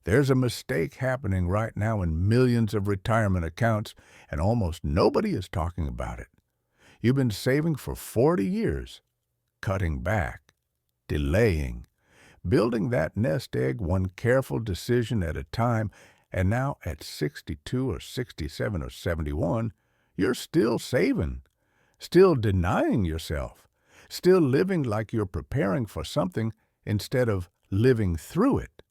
There's a mistake happening right now in millions of retirement accounts, and almost nobody is talking about it. You've been saving for 40 years, cutting back, delaying, building that nest egg one careful decision at a time, and now at 62 or 67 or 71, you're still saving, still denying yourself, still living like you're preparing for something instead of living through it.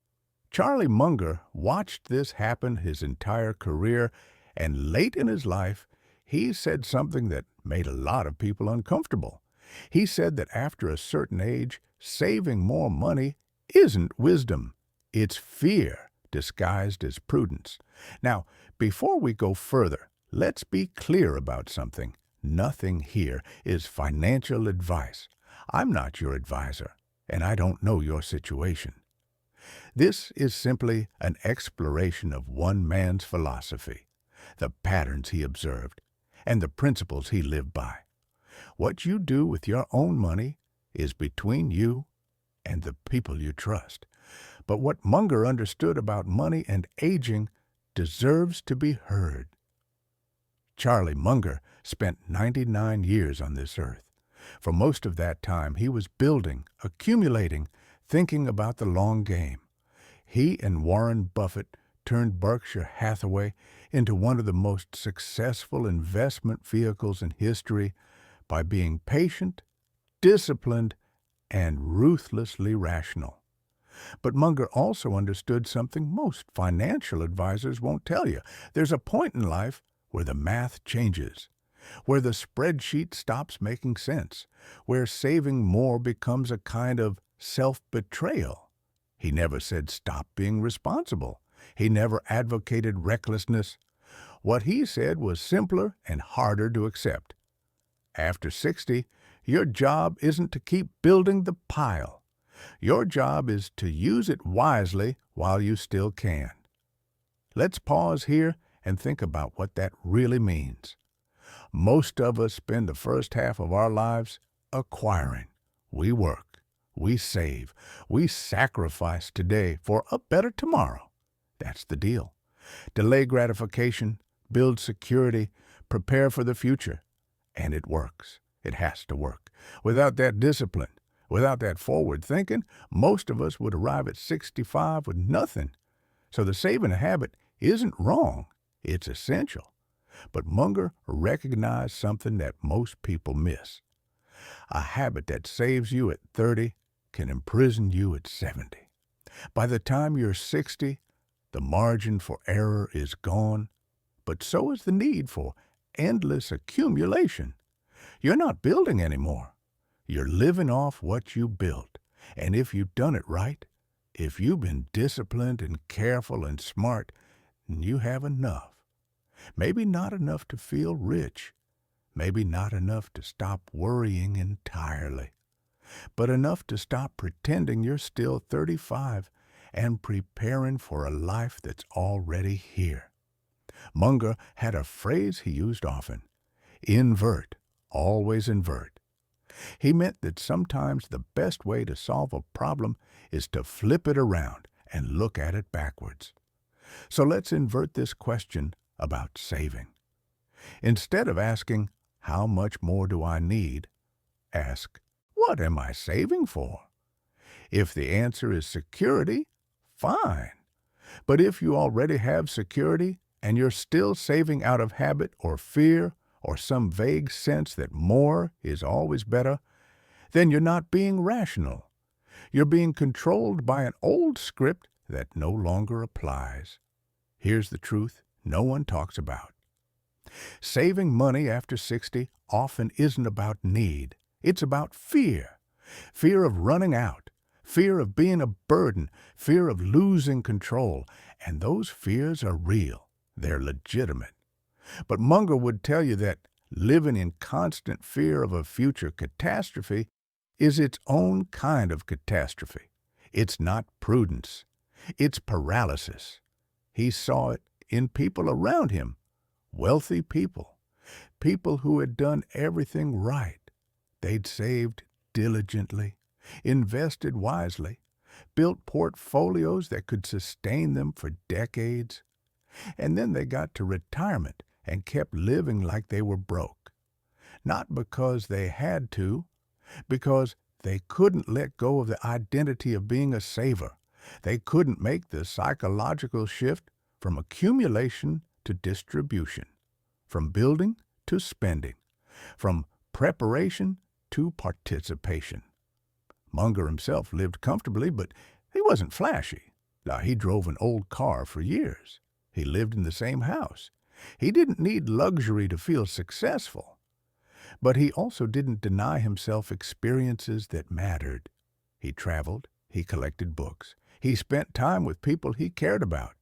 Charlie Munger watched this happen his entire career, and late in his life, he said something that made a lot of people uncomfortable. He said that after a certain age, saving more money isn't wisdom. It's fear disguised as prudence. Now, before we go further, let's be clear about something. Nothing here is financial advice. I'm not your advisor, and I don't know your situation. This is simply an exploration of one man's philosophy, the patterns he observed, and the principles he lived by. What you do with your own money is between you and the people you trust. But what Munger understood about money and aging deserves to be heard. Charlie Munger spent 99 years on this earth. For most of that time, he was building, accumulating, thinking about the long game. He and Warren Buffett turned Berkshire Hathaway into one of the most successful investment vehicles in history by being patient, disciplined, and ruthlessly rational. But Munger also understood something most financial advisors won't tell you. There's a point in life where the math changes, where the spreadsheet stops making sense, where saving more becomes a kind of self-betrayal. He never said stop being responsible. He never advocated recklessness. What he said was simpler and harder to accept. After 60, your job isn't to keep building the pile. Your job is to use it wisely while you still can. Let's pause here and think about what that really means. Most of us spend the first half of our lives acquiring. We work. We save. We sacrifice today for a better tomorrow. That's the deal. Delay gratification, build security, prepare for the future. And it works. It has to work. Without that discipline, without that forward thinking, most of us would arrive at 65 with nothing. So the saving habit isn't wrong. It's essential. But Munger recognized something that most people miss. A habit that saves you at 30 can imprison you at 70. By the time you're 60, the margin for error is gone, but so is the need for endless accumulation. You're not building anymore. You're living off what you built. And if you've done it right, if you've been disciplined and careful and smart, you have enough. Maybe not enough to feel rich. Maybe not enough to stop worrying entirely. But enough to stop pretending you're still 35 and preparing for a life that's already here. Munger had a phrase he used often: invert, always invert. He meant that sometimes the best way to solve a problem is to flip it around and look at it backwards. So let's invert this question about saving. Instead of asking, how much more do I need? Ask, what am I saving for? If the answer is security, fine. But if you already have security and you're still saving out of habit or fear or some vague sense that more is always better, then you're not being rational. You're being controlled by an old script that no longer applies. Here's the truth no one talks about. Saving money after 60 often isn't about need. It's about fear. Fear of running out. Fear of being a burden. Fear of losing control. And those fears are real. They're legitimate. But Munger would tell you that living in constant fear of a future catastrophe is its own kind of catastrophe. It's not prudence. It's paralysis. He saw it in people around him, wealthy people, people who had done everything right. They'd saved diligently, invested wisely, built portfolios that could sustain them for decades, and then they got to retirement and kept living like they were broke. Not because they had to, because they couldn't let go of the identity of being a saver. They couldn't make the psychological shift from accumulation to distribution, from building to spending, from preparation to participation. Munger himself lived comfortably, but he wasn't flashy. Now, he drove an old car for years. He lived in the same house. He didn't need luxury to feel successful. But he also didn't deny himself experiences that mattered. He traveled, he collected books, he spent time with people he cared about.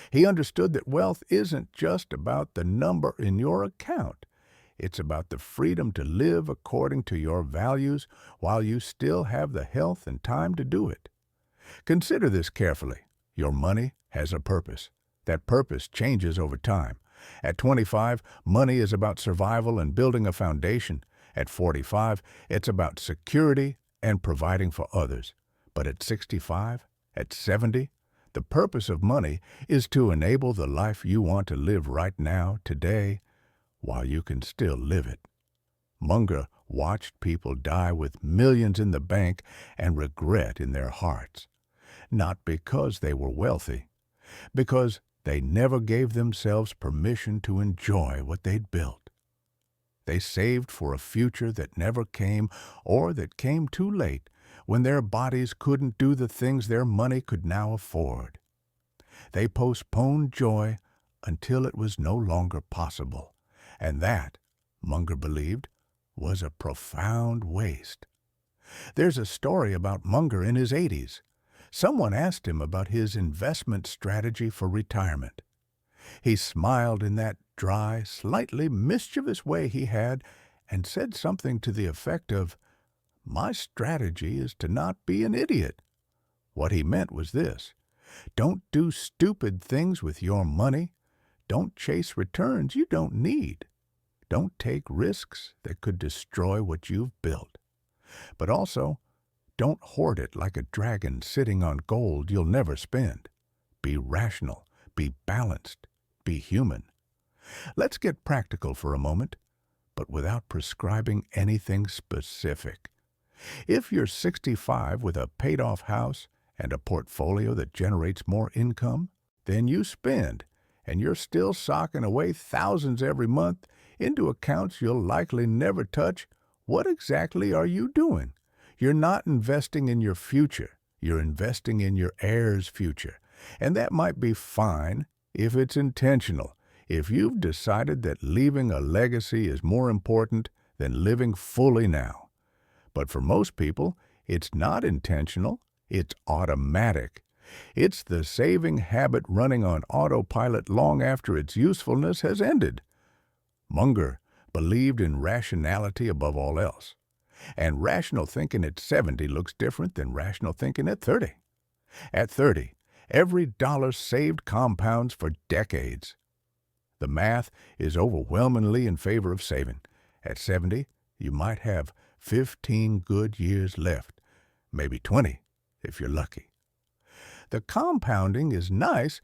He understood that wealth isn't just about the number in your account. It's about the freedom to live according to your values while you still have the health and time to do it. Consider this carefully. Your money has a purpose. That purpose changes over time. At 25, money is about survival and building a foundation. At 45, it's about security and providing for others. But at 65, at 70, the purpose of money is to enable the life you want to live right now, today, while you can still live it. Munger watched people die with millions in the bank and regret in their hearts. Not because they were wealthy, because they never gave themselves permission to enjoy what they'd built. They saved for a future that never came, or that came too late, when their bodies couldn't do the things their money could now afford. They postponed joy until it was no longer possible, and that, Munger believed, was a profound waste. There's a story about Munger in his 80s. Someone asked him about his investment strategy for retirement. He smiled in that dry, slightly mischievous way he had and said something to the effect of, "My strategy is to not be an idiot." What he meant was this: don't do stupid things with your money. Don't chase returns you don't need. Don't take risks that could destroy what you've built. But also, don't hoard it like a dragon sitting on gold you'll never spend. Be rational, be balanced, be human. Let's get practical for a moment, but without prescribing anything specific. If you're 65 with a paid-off house and a portfolio that generates more income, then you spend, and you're still socking away thousands every month into accounts you'll likely never touch, what exactly are you doing? You're not investing in your future. You're investing in your heirs' future. And that might be fine if it's intentional, if you've decided that leaving a legacy is more important than living fully now. But for most people, it's not intentional. It's automatic. It's the saving habit running on autopilot long after its usefulness has ended. Munger believed in rationality above all else. And rational thinking at 70 looks different than rational thinking at 30. At 30, every dollar saved compounds for decades. The math is overwhelmingly in favor of saving. At 70, you might have 15 good years left, maybe 20 if you're lucky. The compounding is nice,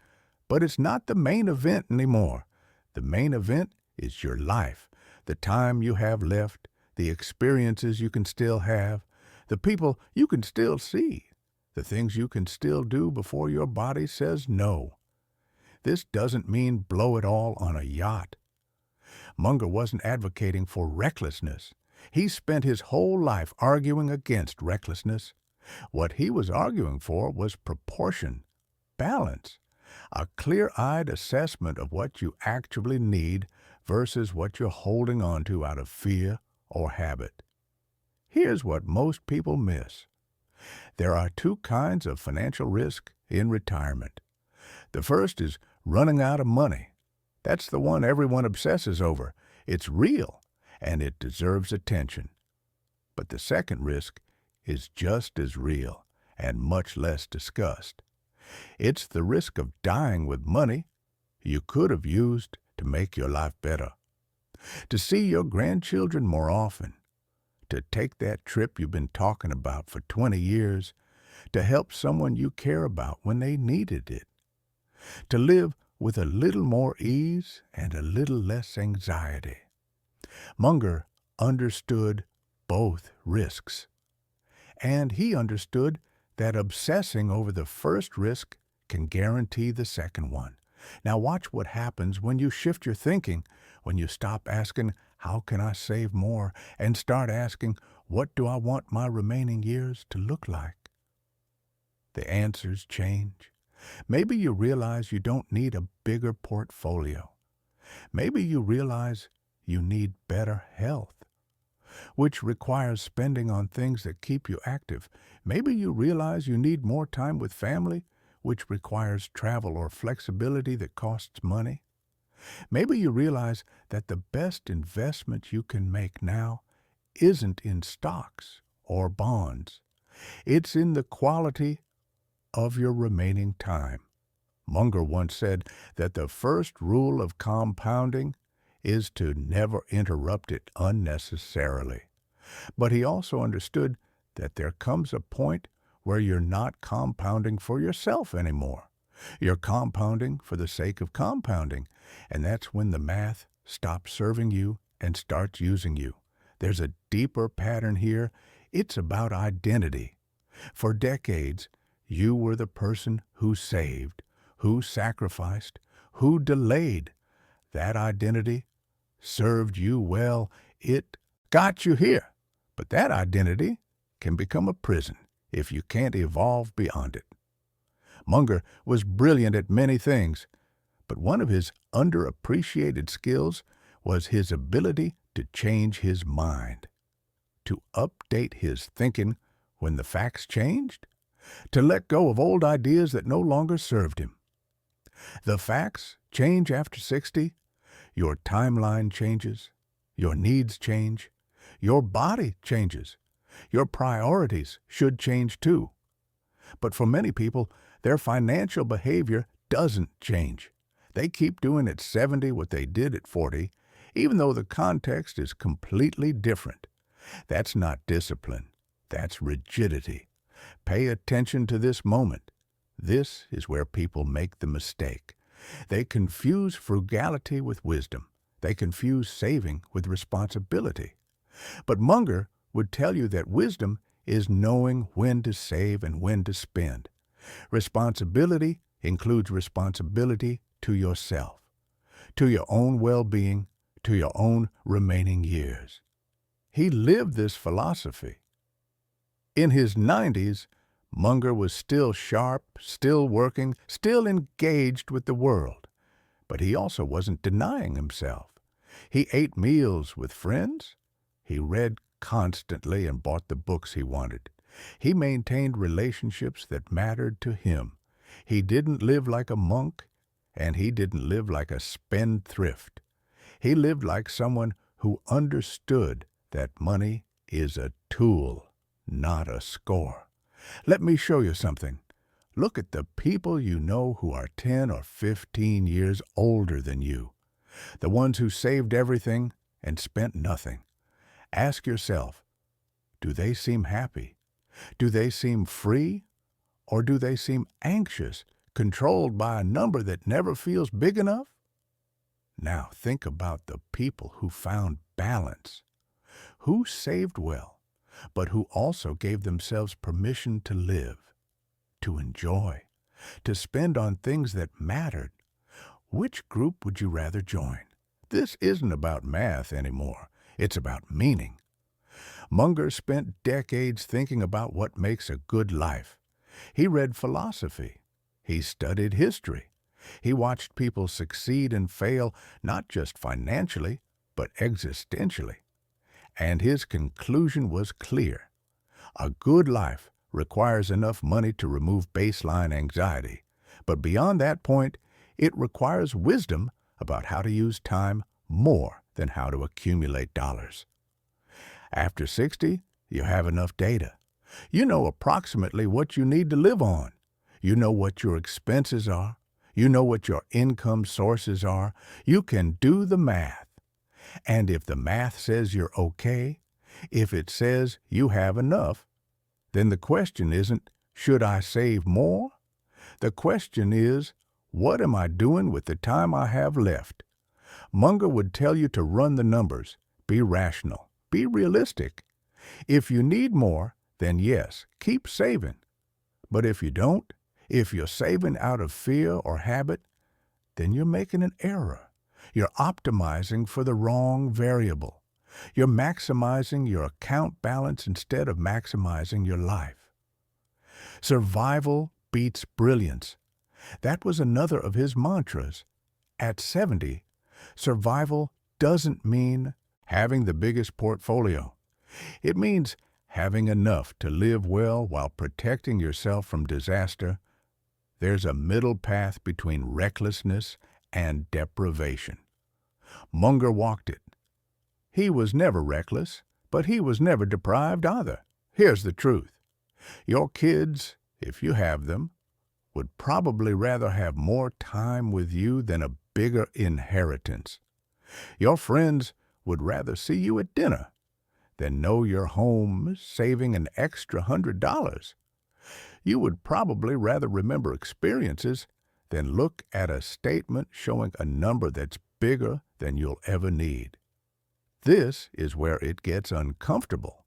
but it's not the main event anymore. The main event is your life, the time you have left, the experiences you can still have, the people you can still see, the things you can still do before your body says no. This doesn't mean blow it all on a yacht. Munger wasn't advocating for recklessness. He spent his whole life arguing against recklessness. What he was arguing for was proportion, balance, a clear-eyed assessment of what you actually need versus what you're holding on to out of fear or habit. Here's what most people miss. There are two kinds of financial risk in retirement. The first is running out of money. That's the one everyone obsesses over. It's real, and it deserves attention. But the second risk is just as real and much less discussed. It's the risk of dying with money you could have used to make your life better, to see your grandchildren more often, to take that trip you've been talking about for 20 years, to help someone you care about when they needed it, to live with a little more ease and a little less anxiety. Munger understood both risks, and he understood that obsessing over the first risk can guarantee the second one. Now watch what happens when you shift your thinking, when you stop asking, how can I save more, and start asking, what do I want my remaining years to look like? The answers change. Maybe you realize you don't need a bigger portfolio. Maybe you realize you need better health, which requires spending on things that keep you active. Maybe you realize you need more time with family, which requires travel or flexibility that costs money. Maybe you realize that the best investment you can make now isn't in stocks or bonds. It's in the quality of your remaining time. Munger once said that the first rule of compounding is to never interrupt it unnecessarily. But he also understood that there comes a point where you're not compounding for yourself anymore. You're compounding for the sake of compounding, and that's when the math stops serving you and starts using you. There's a deeper pattern here. It's about identity. For decades, you were the person who saved, who sacrificed, who delayed. That identity served you well. It got you here. But that identity can become a prison if you can't evolve beyond it. Munger was brilliant at many things, but one of his underappreciated skills was his ability to change his mind, to update his thinking when the facts changed, to let go of old ideas that no longer served him. The facts change after 60, your timeline changes, your needs change, your body changes, your priorities should change too. But for many people, their financial behavior doesn't change. They keep doing at 70 what they did at 40, even though the context is completely different. That's not discipline. That's rigidity. Pay attention to this moment. This is where people make the mistake. They confuse frugality with wisdom. They confuse saving with responsibility. But Munger would tell you that wisdom is knowing when to save and when to spend. Responsibility includes responsibility to yourself, to your own well-being, to your own remaining years. He lived this philosophy. In his 90s, Munger was still sharp, still working, still engaged with the world. But he also wasn't denying himself. He ate meals with friends. He read constantly and bought the books he wanted. He maintained relationships that mattered to him. He didn't live like a monk, and he didn't live like a spendthrift. He lived like someone who understood that money is a tool, not a score. Let me show you something. Look at the people you know who are 10 or 15 years older than you, the ones who saved everything and spent nothing. Ask yourself, do they seem happy? Do they seem free? Or do they seem anxious, controlled by a number that never feels big enough? Now think about the people who found balance, who saved well, but who also gave themselves permission to live, to enjoy, to spend on things that mattered. Which group would you rather join? This isn't about math anymore. It's about meaning. Munger spent decades thinking about what makes a good life. He read philosophy. He studied history. He watched people succeed and fail, not just financially, but existentially. And his conclusion was clear. A good life requires enough money to remove baseline anxiety. But beyond that point, it requires wisdom about how to use time more than how to accumulate dollars. After 60, you have enough data. You know approximately what you need to live on. You know what your expenses are. You know what your income sources are. You can do the math. And if the math says you're okay, if it says you have enough, then the question isn't, Should I save more? The question is, what am I doing with the time I have left? Munger would tell you to run the numbers, be rational, be realistic. If you need more, then yes, keep saving. But if you don't, if you're saving out of fear or habit, then you're making an error. You're optimizing for the wrong variable. You're maximizing your account balance instead of maximizing your life. Survival beats brilliance. That was another of his mantras. At 70, survival doesn't mean having the biggest portfolio. It means having enough to live well while protecting yourself from disaster. There's a middle path between recklessness and deprivation. Munger walked it. He was never reckless, but he was never deprived either. Here's the truth. Your kids, if you have them, would probably rather have more time with you than a bigger inheritance. Your friends would rather see you at dinner than know you're home saving an extra $100. You would probably rather remember experiences than look at a statement showing a number that's bigger than you'll ever need. This is where it gets uncomfortable,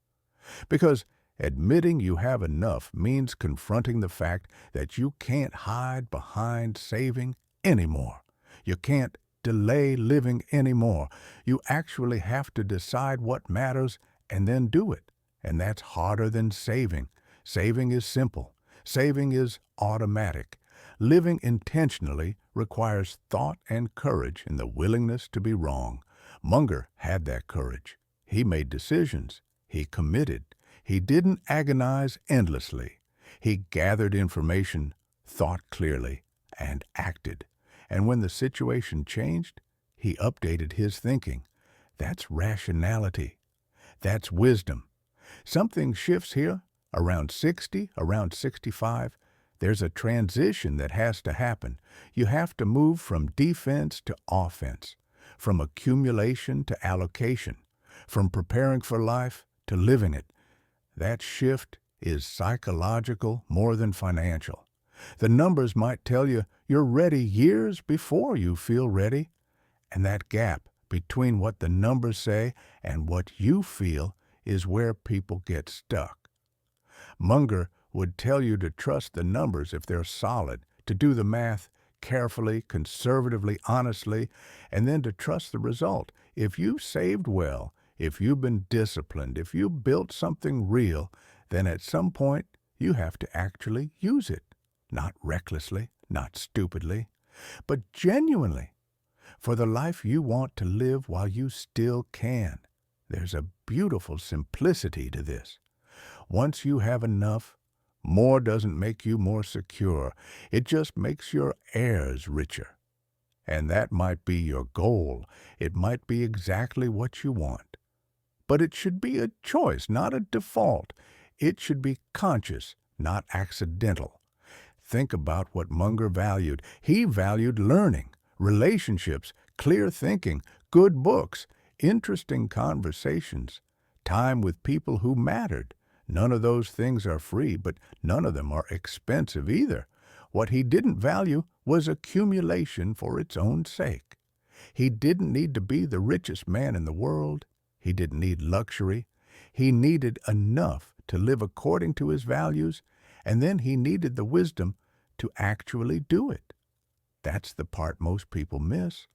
because admitting you have enough means confronting the fact that you can't hide behind saving anymore. You can't delay living anymore. You actually have to decide what matters and then do it. And that's harder than saving. Saving is simple. Saving is automatic. Living intentionally requires thought and courage and the willingness to be wrong. Munger had that courage. He made decisions. He committed. He didn't agonize endlessly. He gathered information, thought clearly, and acted. And when the situation changed, he updated his thinking. That's rationality. That's wisdom. Something shifts here. Around 60, around 65, there's a transition that has to happen. You have to move from defense to offense, from accumulation to allocation, from preparing for life to living it. That shift is psychological more than financial. The numbers might tell you you're ready years before you feel ready, and that gap between what the numbers say and what you feel is where people get stuck. Munger would tell you to trust the numbers if they're solid, to do the math carefully, conservatively, honestly, and then to trust the result. If you saved well, if you've been disciplined, if you built something real, then at some point you have to actually use it. Not recklessly, not stupidly, but genuinely, for the life you want to live while you still can. There's a beautiful simplicity to this. Once you have enough, more doesn't make you more secure. It just makes your heirs richer. And that might be your goal. It might be exactly what you want. But it should be a choice, not a default. It should be conscious, not accidental. Think about what Munger valued. He valued learning, relationships, clear thinking, good books, interesting conversations, time with people who mattered. None of those things are free, but none of them are expensive either. What he didn't value was accumulation for its own sake. He didn't need to be the richest man in the world. He didn't need luxury. He needed enough to live according to his values, and then he needed the wisdom to actually do it. That's the part most people miss.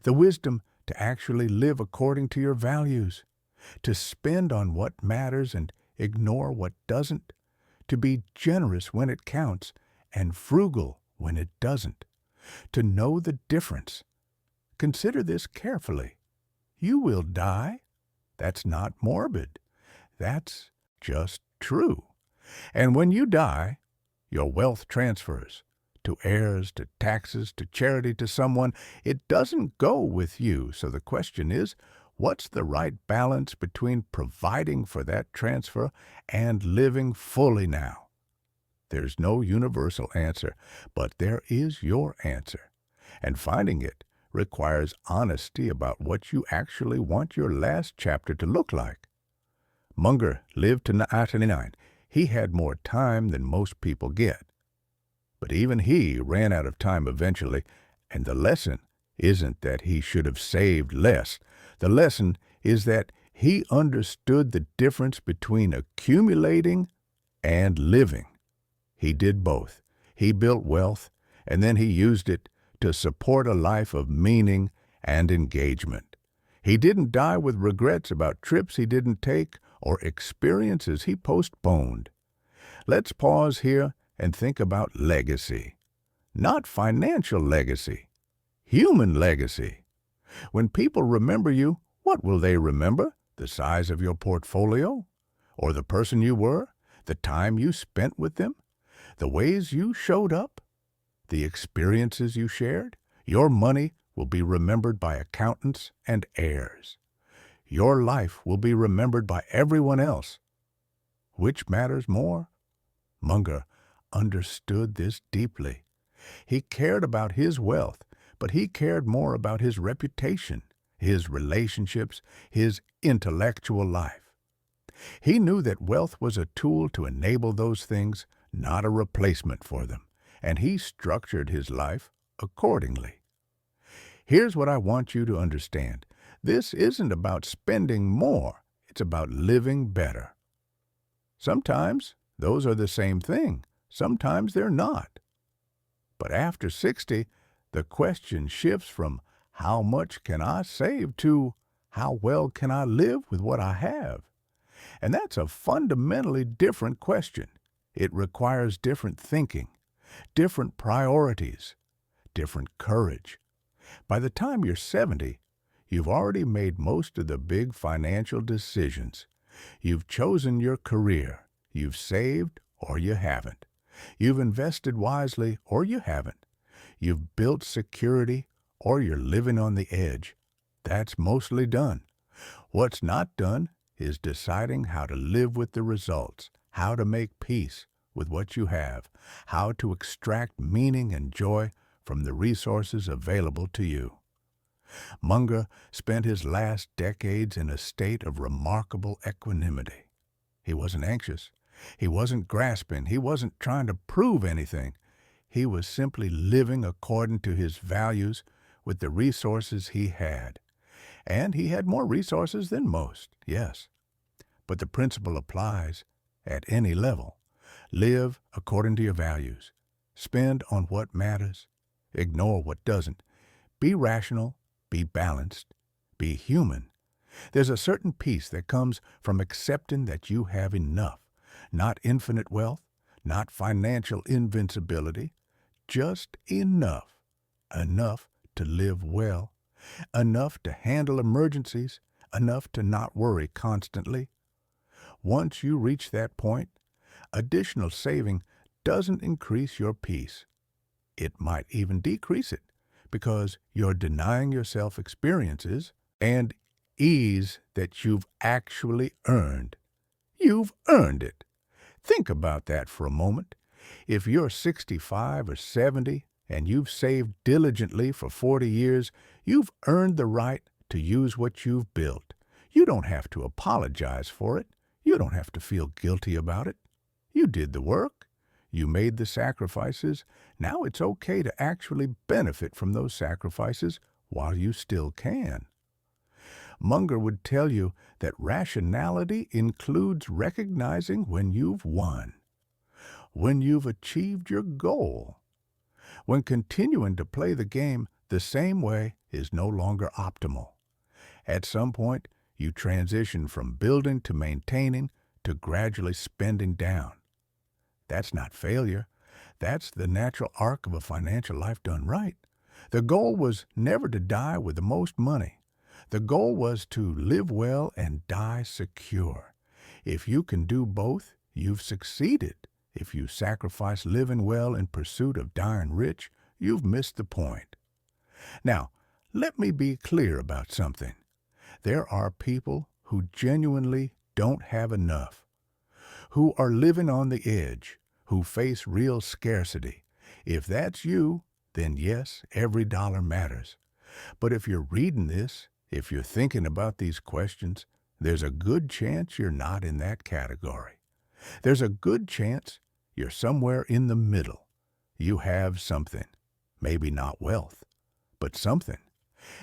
The wisdom to actually live according to your values, to spend on what matters and ignore what doesn't, to be generous when it counts and frugal when it doesn't, to know the difference. Consider this carefully. You will die. That's not morbid. That's just true. And when you die, your wealth transfers to heirs, to taxes, to charity, to someone. It doesn't go with you. So the question is, what's the right balance between providing for that transfer and living fully now? There's no universal answer, but there is your answer. And finding it requires honesty about what you actually want your last chapter to look like. Munger lived to 99. He had more time than most people get. But even he ran out of time eventually, and the lesson isn't that he should have saved less. The lesson is that he understood the difference between accumulating and living. He did both. He built wealth, and then he used it to support a life of meaning and engagement. He didn't die with regrets about trips he didn't take or experiences he postponed. Let's pause here and think about legacy. Not financial legacy, human legacy. When people remember you, what will they remember? The size of your portfolio? Or the person you were? The time you spent with them? The ways you showed up? The experiences you shared? Your money will be remembered by accountants and heirs. Your life will be remembered by everyone else. Which matters more? Munger understood this deeply. He cared about his wealth, but he cared more about his reputation, his relationships, his intellectual life. He knew that wealth was a tool to enable those things, not a replacement for them, and he structured his life accordingly. Here's what I want you to understand. This isn't about spending more, it's about living better. Sometimes those are the same thing, sometimes they're not. But after 60, the question shifts from how much can I save to how well can I live with what I have? And that's a fundamentally different question. It requires different thinking, different priorities, different courage. By the time you're 70, you've already made most of the big financial decisions. You've chosen your career. You've saved or you haven't. You've invested wisely or you haven't. You've built security or you're living on the edge. That's mostly done. What's not done is deciding how to live with the results, how to make peace with what you have, how to extract meaning and joy from the resources available to you. Munger spent his last decades in a state of remarkable equanimity. He wasn't anxious. He wasn't grasping. He wasn't trying to prove anything. He was simply living according to his values with the resources he had. And he had more resources than most, yes. But the principle applies at any level. Live according to your values. Spend on what matters. Ignore what doesn't. Be rational. Be balanced. Be human. There's a certain peace that comes from accepting that you have enough. Not infinite wealth, not financial invincibility, just enough. Enough to live well, enough to handle emergencies, enough to not worry constantly. Once you reach that point, additional saving doesn't increase your peace. It might even decrease it because you're denying yourself experiences and ease that you've actually earned. You've earned it. Think about that for a moment. If you're 65 or 70 and you've saved diligently for 40 years, you've earned the right to use what you've built. You don't have to apologize for it. You don't have to feel guilty about it. You did the work. You made the sacrifices. Now it's okay to actually benefit from those sacrifices while you still can. Munger would tell you that rationality includes recognizing when you've won, when you've achieved your goal, when continuing to play the game the same way is no longer optimal. At some point, you transition from building to maintaining to gradually spending down. That's not failure. That's the natural arc of a financial life done right. The goal was never to die with the most money. The goal was to live well and die secure. If you can do both, you've succeeded. If you sacrifice living well in pursuit of dying rich, you've missed the point. Now, let me be clear about something. There are people who genuinely don't have enough, who are living on the edge, who face real scarcity. If that's you, then yes, every dollar matters. But if you're reading this, if you're thinking about these questions, there's a good chance you're not in that category. There's a good chance you're somewhere in the middle. You have something, maybe not wealth, but something.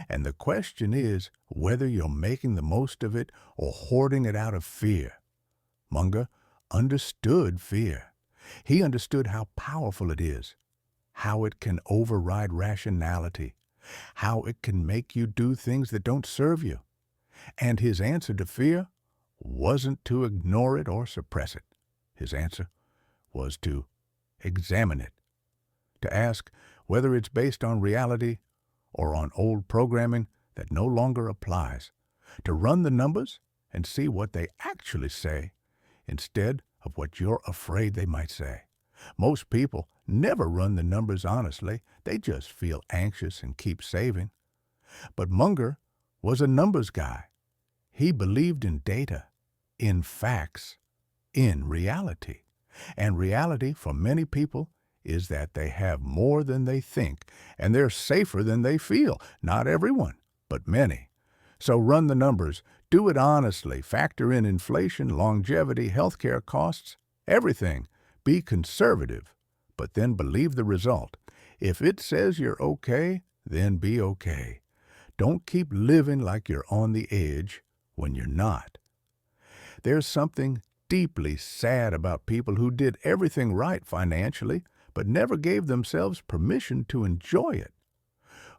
And the question is whether you're making the most of it or hoarding it out of fear. Munger understood fear. He understood how powerful it is, how it can override rationality, how it can make you do things that don't serve you. And his answer to fear wasn't to ignore it or suppress it. His answer was to examine it, to ask whether it's based on reality or on old programming that no longer applies, to run the numbers and see what they actually say instead of what you're afraid they might say. Most people never run the numbers honestly. They just feel anxious and keep saving. But Munger was a numbers guy. He believed in data, in facts, in reality. And reality for many people is that they have more than they think, and they're safer than they feel. Not everyone, but many. So run the numbers. Do it honestly. Factor in inflation, longevity, healthcare costs, everything. Be conservative, but then believe the result. If it says you're okay, then be okay. Don't keep living like you're on the edge when you're not. There's something deeply sad about people who did everything right financially, but never gave themselves permission to enjoy it.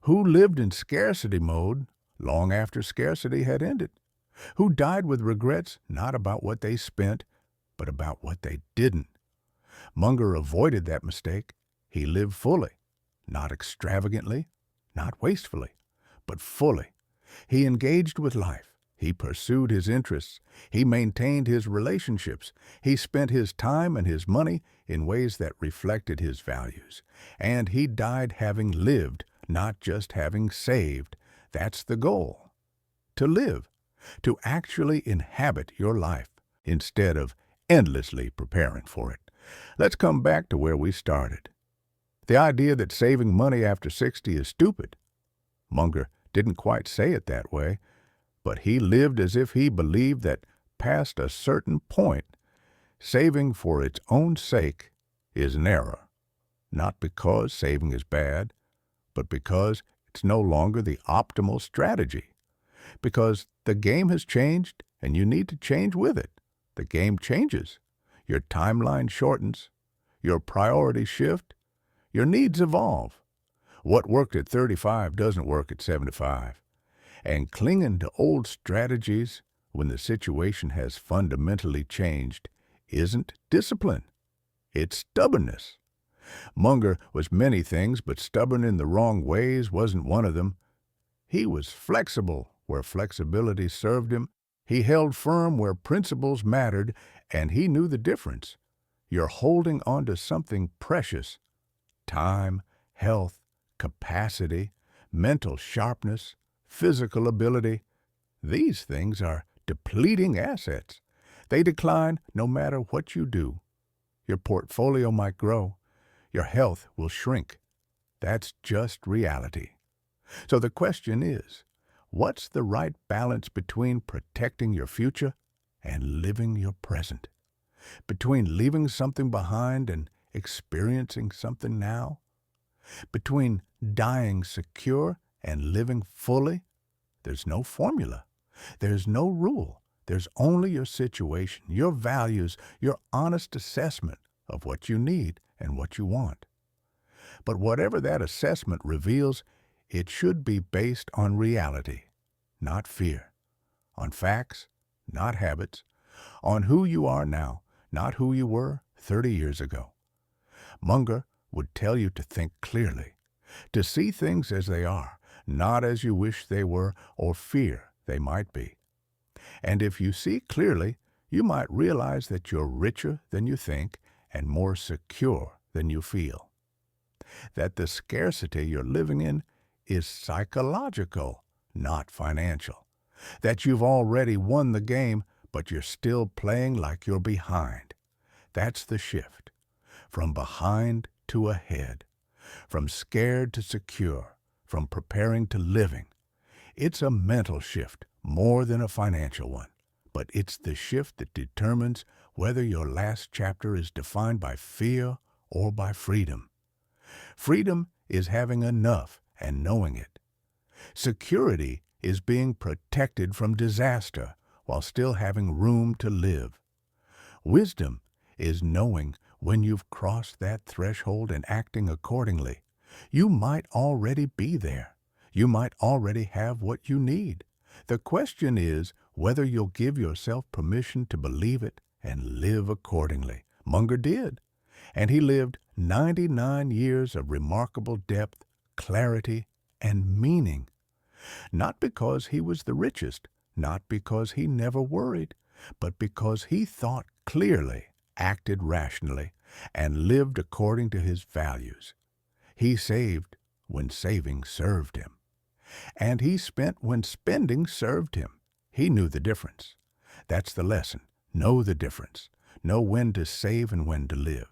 Who lived in scarcity mode long after scarcity had ended. Who died with regrets not about what they spent, but about what they didn't. Munger avoided that mistake. He lived fully, not extravagantly, not wastefully, but fully. He engaged with life. He pursued his interests. He maintained his relationships. He spent his time and his money in ways that reflected his values. And he died having lived, not just having saved. That's the goal. To live, to actually inhabit your life instead of endlessly preparing for it. Let's come back to where we started. The idea that saving money after 60 is stupid. Munger didn't quite say it that way, but he lived as if he believed that past a certain point, saving for its own sake is an error. Not because saving is bad, but because it's no longer the optimal strategy. Because the game has changed and you need to change with it. The game changes. Your timeline shortens. Your priorities shift. Your needs evolve. What worked at 35 doesn't work at 75. And clinging to old strategies when the situation has fundamentally changed isn't discipline. It's stubbornness. Munger was many things, but stubborn in the wrong ways wasn't one of them. He was flexible where flexibility served him. He held firm where principles mattered, and he knew the difference. You're holding on to something precious. Time, health, capacity, mental sharpness, physical ability. These things are depleting assets. They decline no matter what you do. Your portfolio might grow. Your health will shrink. That's just reality. So the question is, what's the right balance between protecting your future and living your present? Between leaving something behind and experiencing something now? Between dying secure and living fully? There's no formula. There's no rule. There's only your situation, your values, your honest assessment of what you need and what you want. But whatever that assessment reveals, it should be based on reality, not fear, on facts, not habits, on who you are now, not who you were 30 years ago. Munger would tell you to think clearly, to see things as they are, not as you wish they were or fear they might be. And if you see clearly, you might realize that you're richer than you think and more secure than you feel. That the scarcity you're living in is psychological, not financial. That you've already won the game, but you're still playing like you're behind. That's the shift. From behind to ahead. From scared to secure. From preparing to living. It's a mental shift more than a financial one. but it's the shift that determines whether your last chapter is defined by fear or by freedom. Freedom is having enough and knowing it. Security is being protected from disaster while still having room to live. Wisdom is knowing when you've crossed that threshold and acting accordingly. You might already be there. You might already have what you need. The question is whether you'll give yourself permission to believe it and live accordingly. Munger did, and he lived 99 years of remarkable depth, clarity, and meaning. Not because he was the richest, not because he never worried, but because he thought clearly, acted rationally, and lived according to his values. He saved when saving served him, and he spent when spending served him. He knew the difference. That's the lesson. Know the difference. Know when to save and when to live.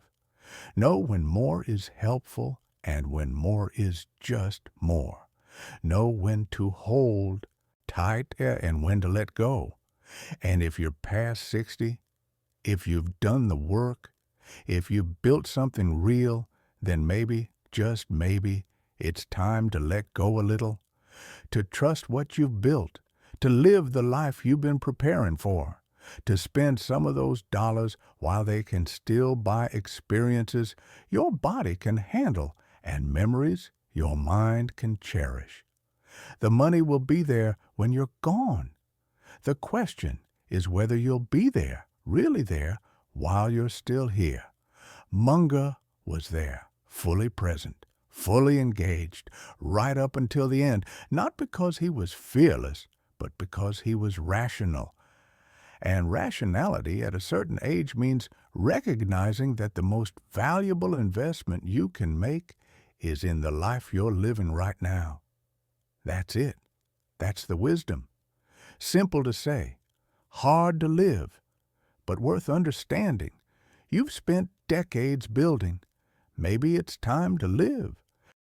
Know when more is helpful and when more is just more. Know when to hold tight and when to let go. And if you're past 60, if you've done the work, if you've built something real, then maybe, just maybe, it's time to let go a little, to trust what you've built, to live the life you've been preparing for, to spend some of those dollars while they can still buy experiences your body can handle and memories your mind can cherish. The money will be there when you're gone. The question is whether you'll be there, really there, while you're still here. Munger was there, fully present, fully engaged, right up until the end, not because he was fearless, but because he was rational. And rationality at a certain age means recognizing that the most valuable investment you can make is in the life you're living right now. That's it. That's the wisdom. Simple to say, hard to live, but worth understanding. You've spent decades building. Maybe it's time to live.